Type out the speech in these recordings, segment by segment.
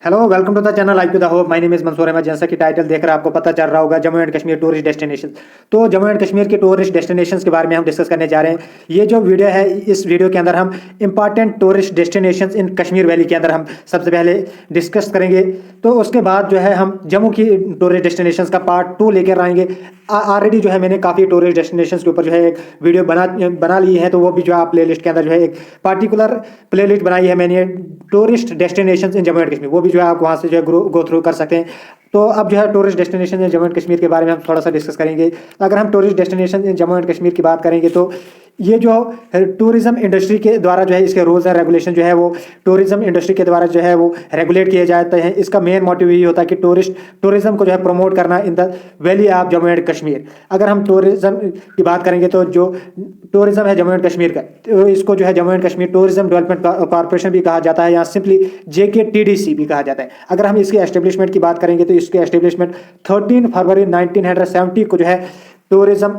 Hello welcome to the channel like to the hope. My name is Mansoor Ahmad. जैसा कि title देख कर आपको पता चल रहा होगा, Jammu and Kashmir tourist destination. तो जम्मू एंड कश्मीर के टूरिस्ट डेस्टिनेशंस के बारे में हम डिस्कस करने जा रहे हैं। ये जो वीडियो है, इस वीडियो के अंदर हम इंपॉर्टेंट टूरिस्ट डेस्टिनेशंस इन कश्मीर वैली के अंदर हम सबसे पहले डिस्कस करेंगे। तो उसके बाद जो है हम जम्मू की टूरिस्ट डेस्टिनेशंस का पार्ट 2 लेकर आएंगे। ऑलरेडी जो है मैंने काफ़ी टूरिस्ट डेस्टिनेशंस के ऊपर जो है एक वीडियो बना ली है, तो वो भी जो है प्ले लिस्ट के अंदर जो है एक पार्टिकुलर प्ले लिस्ट बनाई है मैंने, tourist destinations in Jammu and Kashmir. वो भी जो है आप वहाँ से जो है गो थ्रू कर सकते हैं। तो अब जो है tourist destination in Jammu and Kashmir के बारे में हम थोड़ा सा डिस्कस करेंगे। अगर हम tourist destination in Jammu and Kashmir की बात करेंगे तो ये जो टूरिज्म इंडस्ट्री के द्वारा जो है इसके रूल्स एंड रेगुलेशन जो है वो टूरिज्म इंडस्ट्री के द्वारा जो है वो रेगुलेट किए जाते हैं। इसका मेन मोटिव ये होता है कि टूरिज्म को जो है प्रमोट करना in the valley of Jammu and Kashmir. अगर हम टूरिज्म की बात करेंगे तो जो टूरिज्म है जम्मू एंड कश्मीर का, तो इसको जो है Jammu and Kashmir tourism development corporation भी कहा जाता है, या सिंपली JKTDC भी कहा जाता है। अगर हम इसके एस्टेब्लिशमेंट की बात करेंगे तो इसके एस्टेब्लिशमेंट 13 फरवरी 1970 को जो है टूरिज्म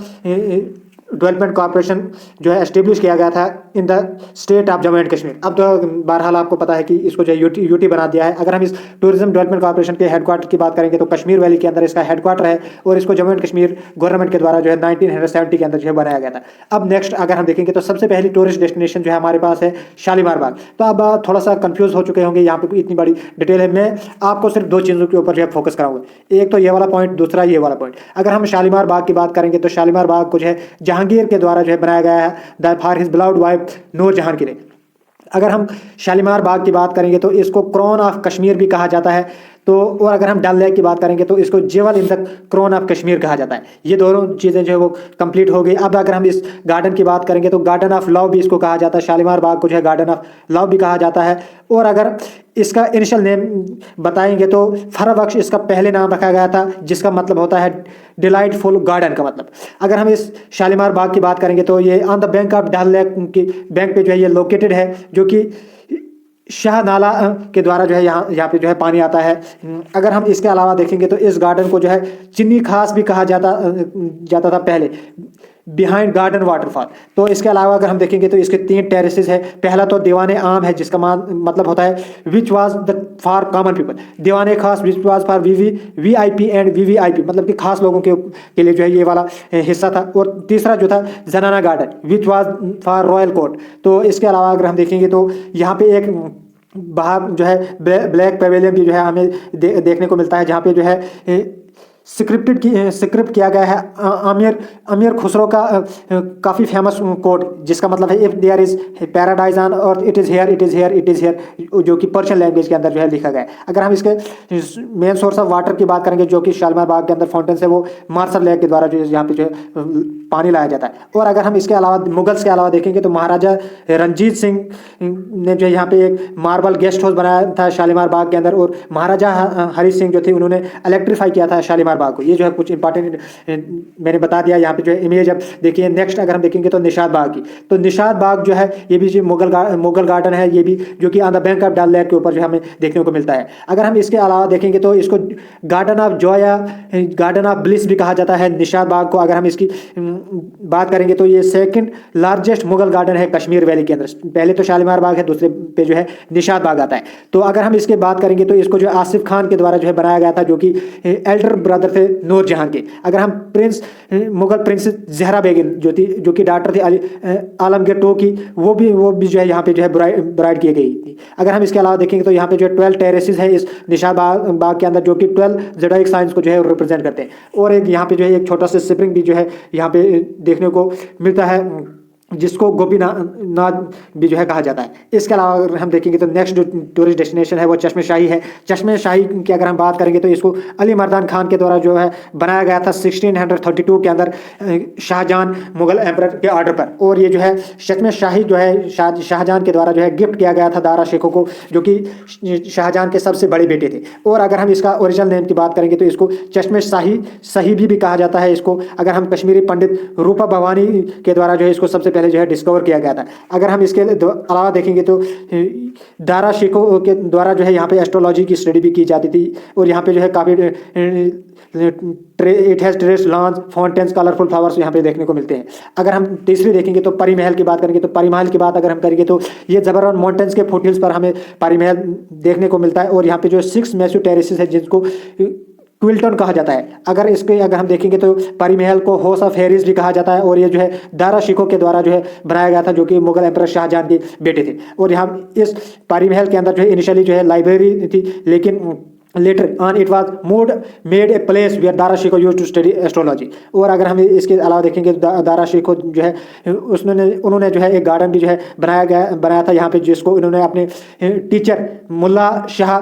डेवलपमेंट कॉर्पोरेशन जो है एस्टेब्लिश किया गया था in the state of Jammu and Kashmir. अब तो बहरहाल आपको पता है कि इसको जो है यूटी बना दिया है। अगर हम इस टूरिज्म डेवलपमेंट कॉर्पोरेशन के हेडक्वार्टर की बात करेंगे तो कश्मीर वैली के अंदर इसका हेडक्वार्टर है, और इसको जम्मू एंड कश्मीर गवर्नमेंट के द्वारा जो है 1970 के अंदर जो है बनाया गया था। अब नेक्स्ट अगर हम देखेंगे तो सबसे पहली टूरिस्ट डेस्टिनेशन जो है हमारे पास है शालीमार बाग। तो अब आप थोड़ा सा कंफ्यूज हो चुके होंगे, यहाँ पे इतनी बड़ी डिटेल है। मैं आपको सिर्फ दो चीज़ों के ऊपर जो है फोकस कराऊंगा, एक तो ये वाला पॉइंट, दूसरा ये वाला पॉइंट। अगर हम शालीमार बाग की बात करेंगे तो शालीमार बाग को जो है जहांगीर के द्वारा जो है बनाया गया है for his beloved wife Noorjahan के लिए। अगर हम शालीमार बाग की बात करेंगे तो इसको क्राउन ऑफ कश्मीर भी कहा जाता है। तो और अगर हम डल लेक की बात करेंगे तो इसको jewel in the crown of Kashmir कहा जाता है। ये दोनों चीज़ें जो है वो कंप्लीट हो गई। अब अगर हम इस गार्डन की बात करेंगे तो गार्डन ऑफ लव भी इसको कहा जाता है। शालीमार बाग को जो है गार्डन ऑफ लव भी कहा जाता है। और अगर इसका इनिशियल नेम बताएंगे तो फरवक्ष इसका पहले नाम रखा गया था, जिसका मतलब होता है डिलाइटफुल गार्डन का मतलब। अगर हम इस शालीमार बाग की बात करेंगे तो ये on the bank of Dal lake की बैंक पे जो है ये लोकेटेड है, जो कि शाह नाला के द्वारा जो है यहाँ पे जो है पानी आता है। अगर हम इसके अलावा देखेंगे तो इस गार्डन को जो है चिन्नी खास भी कहा जाता था पहले, बिहाइंड गार्डन वाटरफॉल। तो इसके अलावा अगर हम देखेंगे तो इसके 3 टेरेसेस है। पहला तो दीवाने आम है, जिसका मतलब होता है which was the for common people. दीवाने खास which was for VIP and VVIP, मतलब कि खास लोगों के लिए जो है ये वाला हिस्सा था। और तीसरा जो था जनाना garden which was for royal court. तो इसके अलावा अगर हम देखेंगे तो यहाँ पे एक बाहर जो है ब्लैक पेवेलियन भी जो है हमें देखने को मिलता है, जहाँ पे जो है स्क्रिप्ट किया गया है अमीर खुसरो का काफ़ी फेमस कोट, जिसका मतलब है if there is paradise on earth it is here, it is here, it is here, जो कि पर्शियन लैंग्वेज के अंदर जो है लिखा गया है। अगर हम इसके मेन सोर्स ऑफ वाटर की बात करेंगे, जो कि शालीमार बाग के अंदर फाउंटेन है, वो मार्शल लेक के द्वारा जो है यहाँ पे जो है पानी लाया जाता है। और अगर हम इसके अलावा मुगल्स के अलावा देखेंगे तो महाराजा रंजीत सिंह ने जो यहाँ पे एक मार्बल गेस्ट हाउस बनाया था शालीमार बाग के अंदर, और महाराजा हरी सिंह जो थे उन्होंने इलेक्ट्रीफाई किया था शालीमार बाग को। ये जो है कुछ इंपॉर्टेंट मैंने बता दिया यहाँ पे जो है इमेज। अब देखिए नेक्स्ट अगर हम देखेंगे तो निशाद बाग की, तो निशाद बाग जो है ये भी मुगल गार्डन है, ये भी जो कि on the bank of Dal lake के ऊपर जो हमें देखने को मिलता है। अगर हम इसके अलावा देखेंगे तो इसको गार्डन ऑफ जॉय या गार्डन ऑफ ब्लिस भी कहा जाता है निशाद बाग को। अगर हम इसकी बात करेंगे तो ये सेकंड लार्जेस्ट मुगल गार्डन है कश्मीर वैली के अंदर। पहले तो शालीमार बाग है, दूसरे पे जो है निशाद बाग आता है। तो अगर हम इसके बात करेंगे तो इसको जो आसिफ खान के द्वारा जो है बनाया गया था, जो कि एल्डर ब्रदर थे नूरजहां के। अगर हम मुगल प्रिंसेस जहरा बेगम जो कि डॉक्टर थी आलमगीर टू की, वो भी जो है यहाँ पे जो है ब्राइड की गई थी। अगर हम इसके अलावा देखेंगे तो यहाँ पे जो है 12 टेरेसेस है इस निशाद बाग के अंदर, जो कि 12 ज़ोडिएक साइंस को जो है रिप्रेजेंट करते हैं। और एक यहाँ पे जो है एक छोटा सा स्प्रिंग भी जो है यहाँ पे देखने को मिलता है, जिसको गोपीनाथ भी जो है कहा जाता है। इसके अलावा अगर हम देखेंगे तो नेक्स्ट जो टूरिस्ट डेस्टिनेशन है वो चश्मे शाही है। चश्मे शाही की अगर हम बात करेंगे तो इसको अली मर्दान खान के द्वारा जो है बनाया गया था 1632 के अंदर शाहजहां मुगल एम्परर के ऑर्डर पर। और ये जो है चश्मे शाही जो है शाहजहां के द्वारा जो है गिफ्ट किया गया था दारा शेखों को, जो कि शाहजहां के सबसे बड़े बेटे थे। और अगर हम इसका ओरिजिनल नेम की बात करेंगे तो इसको चश्मे शाही भी कहा जाता है इसको। अगर हम कश्मीरी पंडित रूपा भवानी के द्वारा जो है इसको सबसे पहले जो है डिस्कवर किया गया था। अगर हम इसके अलावा देखेंगे तो दारा शिकोह के द्वारा जो है यहाँ पे एस्ट्रोलॉजी की स्टडी भी की जाती थी, और यहाँ पे जो है काफ़ी it has trees lawns fountains colourful flowers यहाँ पे देखने को मिलते हैं। अगर हम तीसरी देखेंगे तो परी महल की बात करेंगे, तो परी महल की बात अगर हम करेंगे तो ये जबरन माउंटेन्स के फुटहिल्स पर हमें परी महल देखने को मिलता है, और यहाँ पे जो 6 मैसिव टेरेसेस है जिनको क्विल्टन कहा जाता है। अगर हम देखेंगे तो परी महल को हाउस ऑफ हेरिस भी कहा जाता है, और ये जो है दारा शिकोह के द्वारा जो है बनाया गया था, जो कि मुगल एम्परर शाहजहां के बेटे थे। और यहाँ इस परी महल के अंदर जो है इनिशियली जो है लाइब्रेरी थी, लेकिन later on it was made a place where Dara Shikoh used to study astrology. और अगर हम इसके अलावा देखेंगे तो दारा शिकोह जो है उन्होंने जो है एक गार्डन भी जो है बनाया था यहाँ पे, जिसको उन्होंने अपने टीचर मुल्ला शाह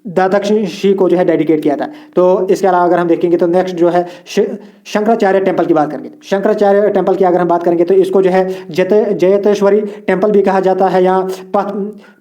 दादक्षी को जो है डेडिकेट किया था। तो इसके अलावा अगर हम देखेंगे तो नेक्स्ट जो है शंकराचार्य टेम्पल की बात करेंगे। शंकराचार्य टेम्पल की अगर हम बात करेंगे तो इसको जो है जयतेश्वरी टेम्पल भी कहा जाता है, या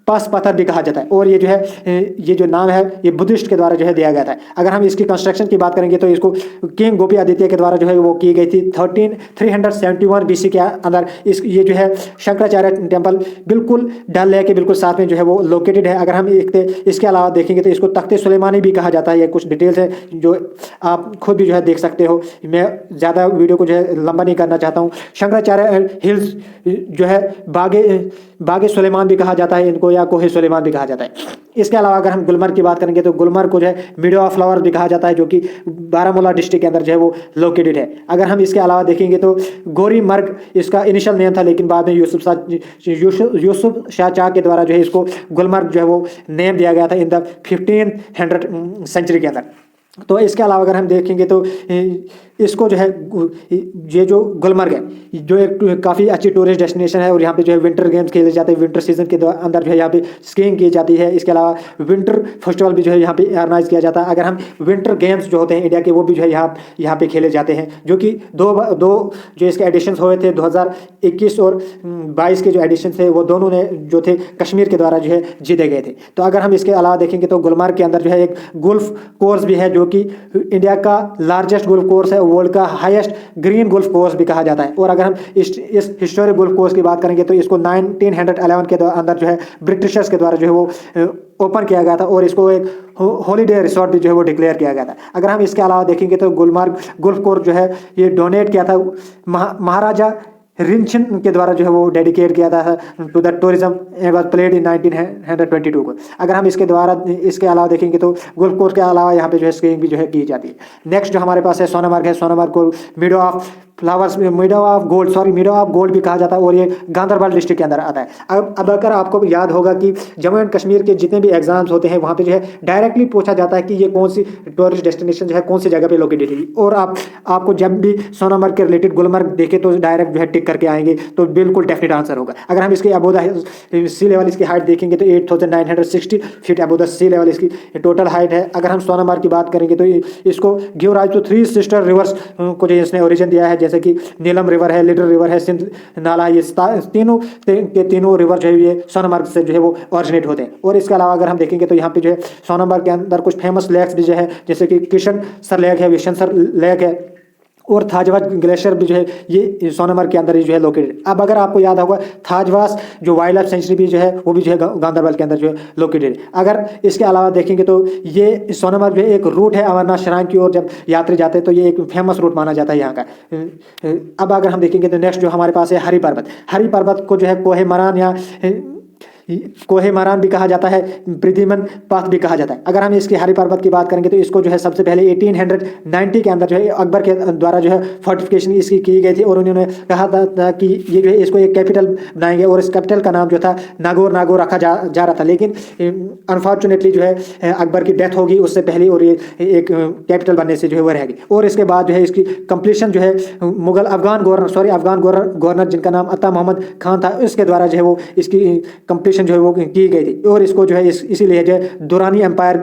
पास पत्थर भी कहा जाता है, और ये जो है ये जो नाम है ये बुद्धिस्ट के द्वारा जो है दिया गया था। अगर हम इसकी कंस्ट्रक्शन की बात करेंगे तो इसको किंग गोपी आदित्य के द्वारा जो है वो की गई थी 371 BC के अंदर। ये जो है शंकराचार्य टेम्पल बिल्कुल डल लेक के बिल्कुल साथ में जो है वो लोकेटेड है। अगर हम इसके अलावा देखेंगे तो इसको तख्ते सुलेमानी भी कहा जाता है। ये कुछ डिटेल्स है जो आप खुद भी जो है देख सकते हो, मैं ज़्यादा वीडियो को जो है लंबा नहीं करना चाहता हूँ। शंकराचार्य हिल्स जो है बागे सुलेमान भी कहा जाता है इनको, या कोहे सुलेमान भी कहा जाता है। इसके अलावा अगर हम गुलमर्ग की बात करेंगे तो गुलमर्ग को जो है मीडो ऑफ फ्लावर भी कहा जाता है, जो कि बारामूला डिस्ट्रिक्ट के अंदर जो है वो लोकेटेड है। अगर हम इसके अलावा देखेंगे तो गोरीमर्ग इसका इनिशियल नेम था, लेकिन बाद में यूसुफ शाह चाह के द्वारा जो है इसको गुलमर्ग जो है वो नेम दिया गया था इन द 1500 सेंचुरी के अंदर। तो इसके अलावा अगर हम देखेंगे तो इसको जो है ये जो गुलमर्ग है जो एक काफ़ी अच्छी टूरिस्ट डेस्टिनेशन है, और यहाँ पे जो है विंटर गेम्स खेले जाते हैं, विंटर सीजन के अंदर जो है यहाँ पे स्कीइंग की जाती है। इसके अलावा विंटर फेस्टिवल भी जो है यहाँ पे ऑर्गेनाइज किया जाता है। अगर हम विंटर गेम्स जो होते हैं इंडिया के वो भी जो है यहाँ पे खेले जाते हैं, जो कि दो जो इसके एडिशंस हुए थे 2021 और 22 के जो एडिशन थे वो दोनों ने जो थे कश्मीर के द्वारा जो है जीते गए थे। तो अगर हम इसके अलावा देखेंगे तो गुलमर्ग के अंदर जो है एक गोल्फ कोर्स भी है, जो कि इंडिया का लार्जेस्ट गोल्फ कोर्स है, वर्ल्ड का हाईएस्ट ग्रीन गोल्फ कोर्स भी कहा जाता है। और अगर हम इस हिस्टोरिक गोल्फ कोर्स की बात करेंगे तो इसको 1911 के अंदर जो है ब्रिटिशर्स के द्वारा जो है वो ओपन किया गया था, और इसको एक हॉलीडे रिसोर्ट भी जो है वो डिक्लेयर किया गया था। अगर हम इसके अलावा देखेंगे तो गुलमर्ग गोल्फ कोर्स जो है ये डोनेट किया था महाराजा रिंचन के द्वारा जो है वो डेडिकेट किया था to the tourism and was played in 1922 को। अगर हम इसके अलावा देखेंगे तो गोल्फ कोर्स के अलावा यहाँ पे जो है स्कीइंग भी जो है की जाती है। नेक्स्ट जो हमारे पास है सोनमर्ग है। सोनमर्ग को मीडो ऑफ गोल्ड भी कहा जाता है, और ये गांधरबल डिस्ट्रिक्ट के अंदर आता है। अब अगर आपको याद होगा कि जम्मू एंड कश्मीर के जितने भी एग्जाम्स होते हैं वहाँ पे जो है डायरेक्टली पूछा जाता है कि ये कौन सी टूरिस्ट डेस्टिनेशन जो है कौन सी जगह पे लोकेटेड है, और आपको जब भी सोनमर्ग के रिलेटेड गुलमर्ग देखे तो डायरेक्ट जो है टिक करके आएंगे, तो बिल्कुल डेफिनेट आंसर होगा। अगर हम इसके अबोव द सी लेवल इसकी हाइट देखेंगे तो 8960 feet above the sea level इसकी टोटल हाइट है। अगर हम सोनमर्ग की बात करेंगे तो इसको गिवराज टू 3 सिस्टर रिवर्स को जो इसने ओरिजिन दिया है, जैसे कि नीलम रिवर है, लिटिल रिवर है, सिंध नाला, ये तीनों रिवर जो है ये सोनमर्ग से जो है वो ओरिजिनेट होते हैं। और इसके अलावा अगर हम देखेंगे तो यहाँ पे जो है सोनमर्ग के अंदर कुछ फेमस लेक्स भी जो है, जैसे कि किशन सर लेक है, विशन सर लेक है, और थाजवास ग्लेशियर भी जो है ये सोनमर्ग के अंदर ही जो है लोकेटेड। अब अगर आपको याद होगा थाजवास जो वाइल्ड लाइफ सेंचुरी भी जो है वो भी जो है गांधरबल के अंदर जो है लोकेटेड। अगर इसके अलावा देखेंगे तो ये सोनमर्ग जो है एक रूट है अमरनाथ श्राइन की ओर जब यात्री जाते हैं, तो ये एक फेमस रूट माना जाता है यहाँ का। अब अगर हम देखेंगे तो नेक्स्ट जो हमारे पास है हरी पर्वत को जो है कोहे मारान भी कहा जाता है, प्रद्युमन पाथ भी कहा जाता है। अगर हम इसकी हरी पर्वत की बात करेंगे तो इसको जो है सबसे पहले 1890 के अंदर जो है अकबर के द्वारा जो है फोर्टिफिकेशन इसकी की गई थी, और उन्होंने कहा था कि ये जो है इसको एक कैपिटल बनाएंगे, और इस कैपिटल का नाम जो था नागौर रखा जा रहा था। लेकिन अनफॉर्चुनेटली जो है अकबर की डेथ होगी उससे पहले, और ये एक कैपिटल बनने से जो है वो रहेगी। और इसके बाद जो है इसकी कंप्लीशन जो है अफगान गवर्नर जिनका नाम अता मोहम्मद खान था, इसके द्वारा जो है वो इसकी कंप्लीशन जो है वो की गई थी, और इसको जो है इसीलिए जो है दुरानी एम्पायर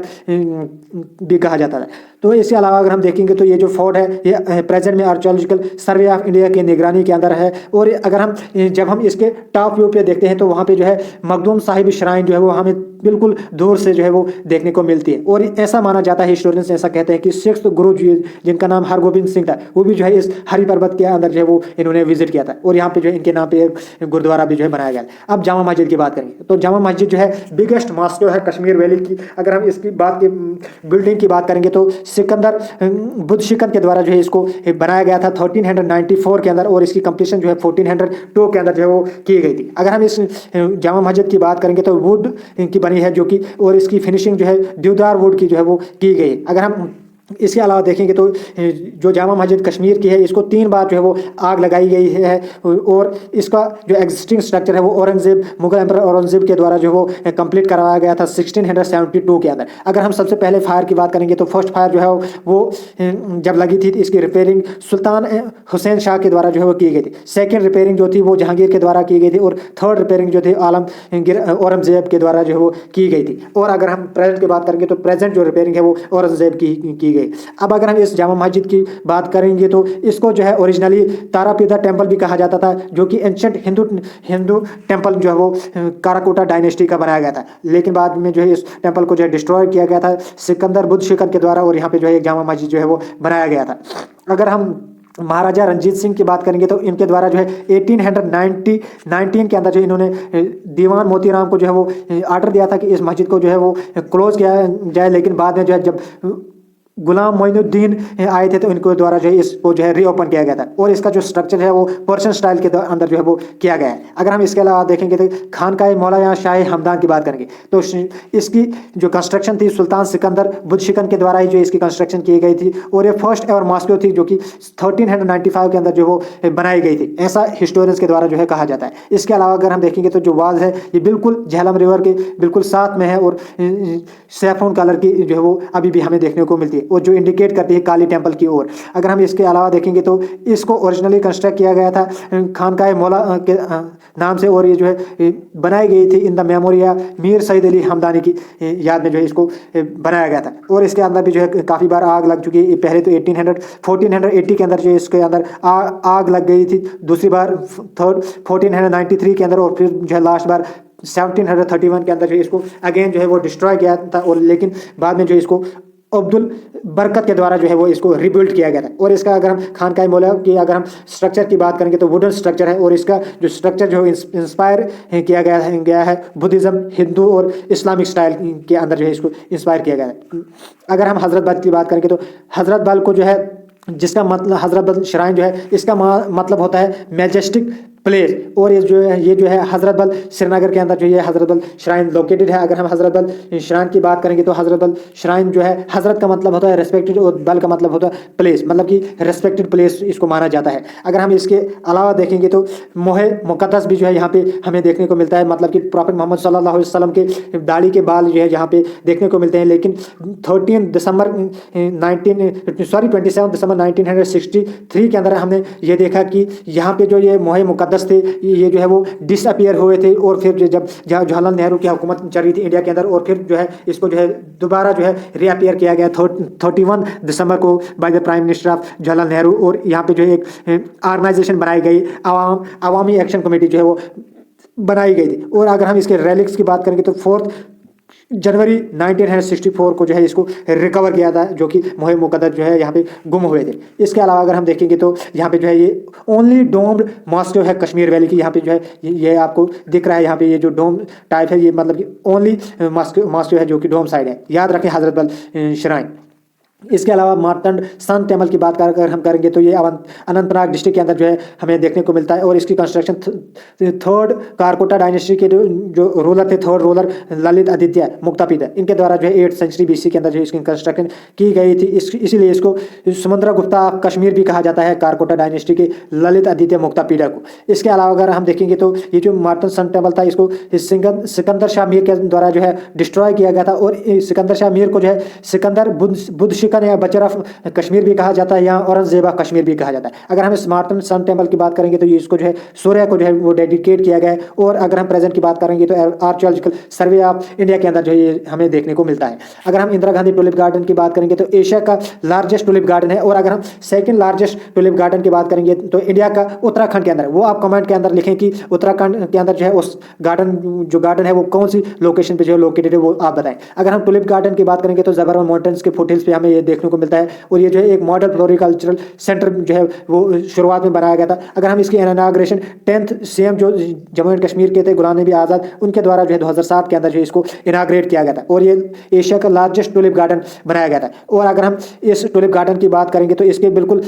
भी कहा जाता है। तो इसके अलावा अगर हम देखेंगे तो ये जो फोर्ट है ये प्रेजेंट में आर्कियोलॉजिकल सर्वे ऑफ इंडिया की निगरानी के अंदर है। और अगर हम जब हम इसके टॉप व्यू पे देखते हैं तो वहाँ पे जो है मखदूम साहिब श्राइन जो है वो हमें बिल्कुल दूर से जो है वो देखने को मिलती है। और ऐसा माना जाता है, हिस्टोरियंस ऐसा कहते हैं कि सिक्स्थ गुरु जी जिनका नाम हरगोबिंद सिंह था, वो भी जो है इस हरि पर्वत के अंदर जो है वो इन्होंने विजिट किया था, और यहाँ पे जो है इनके नाम पे एक गुरुद्वारा भी जो है बनाया गया। अब जामा मस्जिद की बात करेंगे तो जामा मस्जिद जो है बिगेस्ट मॉस्क है कश्मीर वैली की। अगर हम इसकी बात की बिल्डिंग की बात करेंगे तो सिकंदर बुद्ध शिकन के द्वारा जो है इसको बनाया गया था 1394 के अंदर, और इसकी कंप्लीशन जो है 1402 के अंदर जो है वो की गई थी। अगर हम इस जामा मस्जिद की बात करेंगे तो वुड की बनी है जो कि, और इसकी फिनिशिंग जो है देवदार वुड की जो है वो की गई है। अगर हम इसके अलावा देखेंगे तो जो जामा मस्जिद कश्मीर की है इसको 3 बार जो है वो आग लगाई गई है, और इसका जो एग्जिस्टिंग स्ट्रक्चर है वो औरंगजेब, मुगल एम्पर औरंगजेब के द्वारा जो वो कंप्लीट करवाया गया था 1672 के अंदर। अगर हम सबसे पहले फायर की बात करेंगे तो फर्स्ट फायर जो है वो जब लगी थी इसकी रिपेयरिंग सुल्तान हुसैन शाह के द्वारा जो है वो की गई थी। सेकेंड रिपेयरिंग जो थी वो जहांगीर के द्वारा की गई थी, और थर्ड रिपेयरिंग जो थी आलमगीर औरंगजेब के द्वारा जो है वो की गई थी। और अगर हम प्रेजेंट की बात करेंगे तो प्रेजेंट जो रिपेयरिंग है वो औरंगजेब की गई। अब अगर हम इस जामा मस्जिद की बात करेंगे तो इसको जो है ओरिजिनली तारापीदा टेम्पल भी कहा जाता था, जो कि एंशंट हिंदू टेम्पल जो है वो काराकोटा डायनेस्टी का बनाया गया था। लेकिन बाद में जो है इस टेम्पल को जो है डिस्ट्रॉय किया गया था सिकंदर बुद्ध शिकन के द्वारा, और यहाँ पे जो है एक जामा मस्जिद जो है वो बनाया गया था। अगर हम महाराजा रंजीत सिंह की बात करेंगे तो इनके द्वारा जो है 1819 के अंदर जो इन्होंने दीवान मोतीराम को जो है वो आर्डर दिया था कि इस मस्जिद को जो है वो क्लोज किया जाए, लेकिन बाद में जो है जब गुलाम मोइनुद्दीन आए थे तो इनको द्वारा जो है इसको जो है रीओपन किया गया था, और इसका जो स्ट्रक्चर है वो पर्शियन स्टाइल के अंदर जो है वो किया गया है। अगर हम इसके अलावा देखेंगे तो खानकाए मौला या शाह हमदान की बात करेंगे तो इसकी जो कंस्ट्रक्शन थी सुल्तान सिकंदर बुद्ध शिकन के द्वारा ही जो इसकी कंस्ट्रक्शन की गई थी, और ये फर्स्ट एवर मॉस्को थी जो कि 1395 के अंदर जो वो बनाई गई थी, ऐसा हिस्टोरियंस के द्वारा जो है कहा जाता है। इसके अलावा अगर हम देखेंगे तो जो वाल है ये बिल्कुल झेलम रिवर के बिल्कुल साथ में है, और सैफरन कलर की जो है वो अभी भी हमें देखने को मिलती है, और जो इंडिकेट करती है काली टेम्पल की ओर। अगर हम इसके अलावा देखेंगे तो इसको ओरिजिनली कंस्ट्रक्ट किया गया था खानकाए मौला के नाम से, और ये जो है बनाई गई थी in the memory of Mir Saeed Ali Hamdani की याद में जो है इसको बनाया गया था। और इसके अंदर भी जो है काफ़ी बार आग लग चुकी है। पहले तो 1480 के अंदर जो इसके अंदर आग लग गई थी, दूसरी बार 1493 के अंदर, और फिर जो है लास्ट बार 1731 के अंदर जो इसको अगेन जो है वो डिस्ट्रॉय किया था, और लेकिन बाद में जो इसको अब्दुल बरकत के द्वारा जो है वो इसको रिबिल्ड किया गया था। और इसका अगर हम खानकाए मौला की अगर हम स्ट्रक्चर की बात करेंगे तो वुडन स्ट्रक्चर है, और इसका जो स्ट्रक्चर जो इंस्पायर किया गया है बुद्धिज़्म, हिंदू और इस्लामिक स्टाइल के अंदर जो है इसको इंस्पायर किया गया है। अगर हम हज़रत बल की बात करेंगे तो हज़रत बल को जो है, जिसका मतलब हज़रत बल श्राइन जो है इसका मतलब होता है मैजेस्टिक प्लेस, और ये जो है हज़रत बल श्रीनगर के अंदर जो ये हज़रत बल श्राइन लोकेटेड है। अगर हम हज़रत बल श्राइन की बात करेंगे तो हज़रत बल श्राइन जो है, हज़रत का मतलब होता है रेस्पेक्टेड, और बल का मतलब होता है प्लेस, मतलब कि रेस्पेक्टेड प्लेस इसको माना जाता है। अगर हम इसके अलावा देखेंगे तो मोहे मुक़द्दस भी जो है यहाँ पे हमें देखने को मिलता है, मतलब कि प्रॉफेट मोहम्मद सल्लल्लाहु अलैहि वसल्लम के दाढ़ी के बाल जो है यहाँ पे देखने को मिलते हैं। लेकिन 27 दिसंबर 1963 के अंदर हमने ये देखा कि यहाँ पे जो ये मोहे मुक़द्दस थे ये जो है वो डिसअपियर हुए थे, और फिर जब जवाहरलाल नेहरू की हुकूमत चल रही थी इंडिया के अंदर, और फिर जो है इसको जो है दोबारा जो है रीअपियर किया गया 31 दिसंबर को by the prime minister of Jawaharlal Nehru. और यहाँ पे जो है एक ऑर्गेनाइजेशन बनाई गई, अवामी एक्शन कमेटी जो है वो बनाई गई थी। और अगर हम इसके रेलिक्स की बात करेंगे तो 4 जनवरी 1964 को जो है इसको रिकवर किया था, जो कि मोहे मुक़द्दस जो है यहाँ पे गुम हुए थे। इसके अलावा अगर हम देखेंगे तो यहाँ पे जो है ये ओनली डोम्ड मॉस्क जो है कश्मीर वैली की, यहाँ पे जो है ये आपको दिख रहा है, यहाँ पे ये जो डोम टाइप है ये मतलब कि ओनली मॉस्क जो है जो कि डोम साइड है। याद रखें हज़रत बल श्राइन। इसके अलावा मार्तंड सन टेम्पल की बात अगर हम करेंगे तो ये अनंतनाग डिस्ट्रिक्ट के अंदर जो है हमें देखने को मिलता है, और इसकी कंस्ट्रक्शन थर्ड कारकोटा डायनेस्टी के जो रूलर थे, थर्ड रूलर ललित आदित्य मुक्तापिता, इनके द्वारा जो है 8th सेंचुरी BC के अंदर जो इसकी कंस्ट्रक्शन की गई थी। इसीलिए इसको समुद्रगुप्ता ऑफ कश्मीर भी कहा जाता है, कारकोटा डायनेस्टी के ललित आदित्य मुक्तापिता को। इसके अलावा अगर हम देखेंगे तो ये जो मार्तंड सन टेम्पल था इसको सिकंदर शाह मीर के द्वारा जो है डिस्ट्रॉय किया गया था, और सिकंदर शाह मीर को जो है सिकंदर बुद्ध चिकन या बचर ऑफ कश्मीर भी कहा जाता है, या औरंगजेब ऑफ कश्मीर भी कहा जाता है। अगर हम स्मार्टन सन टेम्पल की बात करेंगे तो ये इसको जो है सूर्य को जो है वो डेडिकेट किया गया है। और अगर हम प्रेजेंट की बात करेंगे तो आर्कियोलॉजिकल सर्वे ऑफ इंडिया के अंदर जो ये हमें देखने को मिलता है। अगर हम इंदिरा गांधी टुलिप गार्डन की बात करेंगे तो एशिया का लार्जेस्ट टुलिप गार्डन है। और अगर हम सेकंड लार्जेस्ट टुलिप गार्डन की बात करेंगे तो इंडिया का उत्तराखंड के अंदर, वो आप कमेंट के अंदर लिखें कि उत्तराखंड के अंदर जो है उस गार्डन है वो कौन सी लोकेशन पे जो है लोकेटेड है, वो आप बताएं। अगर हम टुलिप गार्डन की बात करेंगे तो जबरवन माउंटेन्स के फुटहिल्स पे हमें ये देखने को मिलता है। और ये जो है एक मॉडल फ्लोरिकल्चरल सेंटर जो है वो शुरुआत में बनाया गया था। अगर हम इसकी इनॉग्रेशन 10th CM जो जम्मू एंड कश्मीर के थे गुलाम नबी आज़ाद, उनके द्वारा जो है 2007 के अंदर जो इसको इनाग्रेट किया गया था। और ये एशिया का लार्जेस्ट टुलिप गार्डन बनाया गया था। और अगर हम इस टुलिप गार्डन की बात करेंगे तो इसके बिल्कुल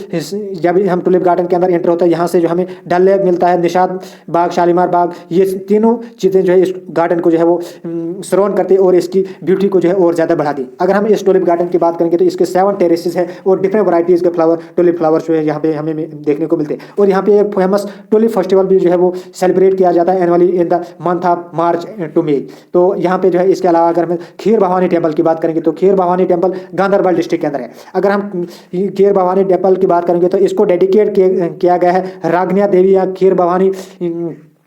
जब हम टुलिप गार्डन के अंदर एंटर होता है, यहाँ से जो हमें डल लेक मिलता है, निशात बाग, शालीमार बाग, ये तीनों चीज़ें जो है इस गार्डन को जो है वो सराउंड करती है और इसकी ब्यूटी को जो है और ज़्यादा बढ़ाती है। अगर हम इस टुलिप गार्डन की बात करेंगे तो इसके 7 टेरेसेस हैं और डिफरेंट वराइटीज़ के फ्लावर, टुलिप फ्लावर जो है यहाँ पे हमें देखने को मिलते हैं। और यहाँ पे एक फेमस टुलिप फेस्टिवल भी जो है वो सेलिब्रेट किया जाता है annually in the month of March to May. तो यहाँ पे जो है इसके अलावा अगर हम खीर भवानी टेम्पल की बात करेंगे तो खीर भवानी टेम्पल गांधरबल डिस्ट्रिक्ट के अंदर है। अगर हम खीर भवानी टेम्पल की बात करेंगे तो इसको डेडिकेट किया गया है रागनिया देवी या खीर भवानी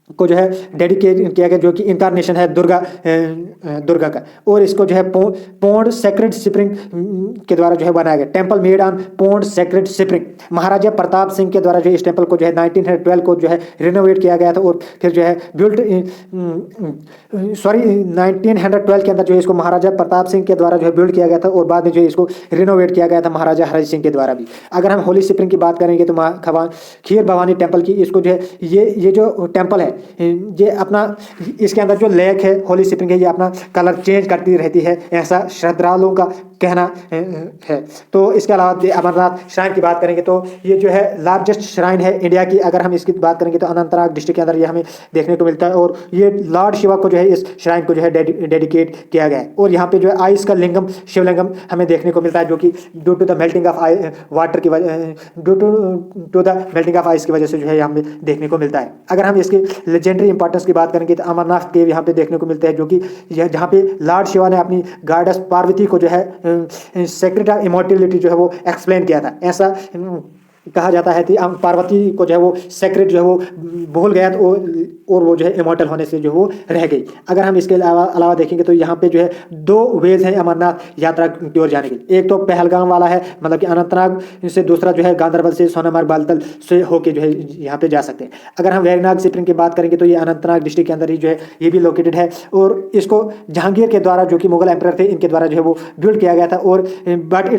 को जो है डेडिकेट किया गया, जो कि इंकारनेशन है दुर्गा का। और इसको जो है पोंड सेक्रेड स्प्रिंग के द्वारा जो है बनाया गया, temple made on pond sacred spring. Maharaja Pratap Singh के द्वारा जो इस टेम्पल को जो है 1912 को जो है रिनोवेट किया गया था। और फिर जो है 1912 के अंदर जो है इसको महाराजा प्रताप सिंह के द्वारा जो है बिल्ड किया गया था। और बाद में जो है इसको रिनोवेट किया गया था महाराजा हरि सिंह के द्वारा भी। अगर हम होली स्प्रिंग की बात करेंगे तो खीर भवानी टेम्पल की, इसको जो है ये जो टेम्पल है ये अपना, इसके अंदर जो लेक है होली स्प्रिंग है, ये अपना कलर चेंज करती रहती है, ऐसा श्रद्धालुओं का कहना है। तो इसके अलावा अमरनाथ श्राइन की बात करेंगे तो ये जो है लार्जेस्ट श्राइन है इंडिया की। अगर हम इसकी बात करेंगे तो अनंतनाग डिस्ट्रिक्ट के अंदर ये हमें देखने को मिलता है। और ये लॉर्ड शिवा को जो है इस श्राइन को जो है डेडिकेट किया गया है। और यहाँ पे जो है आइस का लिंगम, शिवलिंगम हमें देखने को मिलता है, जो कि due to the melting of water की वजह, due to the melting of ice की वजह से जो है हमें देखने को मिलता है। अगर हम इसकी लेजेंडरी इंपॉर्टेंस की बात करेंगे तो अमरनाथ केव यहाँ पे देखने को मिलते हैं, जो कि जहाँ पे लॉर्ड शिवा ने अपनी गॉडेस पार्वती को जो है सेक्रेट ऑफ इमॉर्टैलिटी जो है वो एक्सप्लेन किया था। ऐसा कहा जाता है कि पार्वती को जो है वो सेक्रेट जो है वो भूल गया तो और वो जो है इमॉर्टल होने से जो वो रह गई। अगर हम इसके अलावा देखेंगे तो यहाँ पे जो है 2 वेज हैं अमरनाथ यात्रा की ओर जाने के। एक तो पहलगाम वाला है, मतलब कि अनंतनाग से, दूसरा जो है गांधरबल से, सोनामार्ग, बालतल से होके जो है यहाँ पे जा सकते हैं। अगर हम वेरीनाग स्प्रिंग की बात करेंगे तो ये अनंतनाग डिस्ट्रिक्ट के अंदर ही जो है ये भी लोकेटेड है। और इसको जहांगीर के द्वारा, जो कि मुगल एम्परर थे, इनके द्वारा जो है वो बिल्ड किया गया था। और but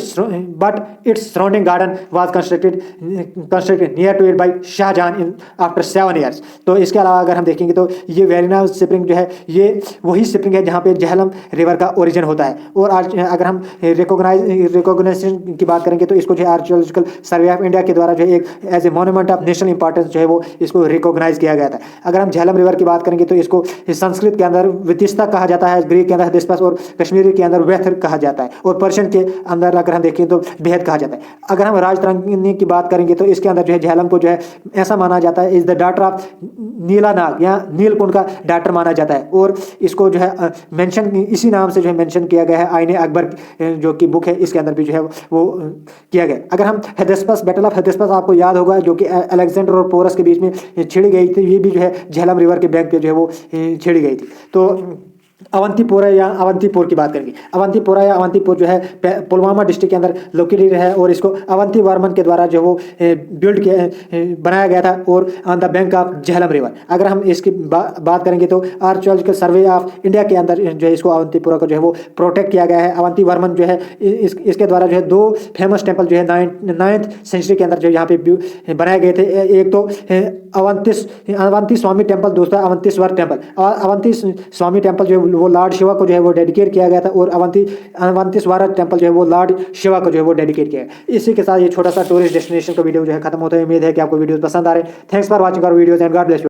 its surrounding garden was constructed near to it by Shahjahan in after 7 years। तो इसके अलावा अगर हम देखेंगे तो ये वेरीनाग स्प्रिंग जो है ये वही स्प्रिंग है जहाँ पे झेलम रिवर का ओरिजिन होता है। और आज अगर हम रिकॉग्नाइजेशन की बात करेंगे तो इसको जो है आर्कियोलॉजिकल सर्वे ऑफ इंडिया के द्वारा जो है एक as a monument of national importance जो है वो इसको रिकॉग्नाइज किया गया था। अगर हम झेलम रिवर की बात करेंगे तो इसको संस्कृत के अंदर वितिस्ता कहा जाता है, ग्रीक के अंदर हिदिस्पस और कश्मीरी के अंदर वेथर कहा जाता है। और पर्शियन के अंदर अगर हम देखें तो बेहद कहा जाता है। अगर हम राजतरंगिनी की बात करेंगे तो इसके अंदर जो है झेलम को जो है ऐसा माना जाता है इज द डॉटर ऑफ नीला नाग या नीलकुंड का डॉटर माना जाता है। और इसको जो है मेंशन इसी नाम से जो है मेंशन किया गया है आईने अकबर जो कि बुक है, इसके अंदर भी जो है वो किया गया। अगर हम हिदिस्पस, बैटल ऑफ हिदिस्पस आपको याद होगा, जो कि अलेक्जेंडर और पोरस के बीच में छिड़ी गई थी, ये भी जो है झेलम रिवर के बैंक पे जो है वो छिड़ी गई थी। तो अवंतीपोरा या अवंतीपुर की बात करेंगे, अवंतीपोरा या अवंतीपुर जो है पुलवामा डिस्ट्रिक्ट के अंदर लोकेटेड है। और इसको अवंती वर्मन के द्वारा जो वो बिल्ड किया, बनाया गया था, और on the bank of Jhelum river. अगर हम इसकी बात करेंगे तो आर्कियोलॉजिकल सर्वे ऑफ इंडिया के अंदर जो है इसको अवंतीपुरा को जो है वो प्रोटेक्ट किया गया है। अवंती वर्मन जो है इसके द्वारा जो है 2 फेमस टेम्पल जो है 9th सेंचुरी के अंदर जो यहाँ पे बनाए गए थे। एक तो अवंती स्वामी टेम्पल, दूसरा अवंतीश्वर टेम्पल। अवंती स्वामी टेम्पल जो वो लॉर्ड शिवा को जो है वो डेडिकेट किया गया था, और अवंतीश्वर टेम्पल जो है वो लॉर्ड शिवा को जो है वो डेडिकेट किया है। इसी के साथ ये छोटा सा टूरिस्ट डेस्टिनेशन का वीडियो जो है खत्म होता है। उम्मीद है कि आपको वीडियो पसंद आ रहे हैं। Thanks for watching our videos and god bless you.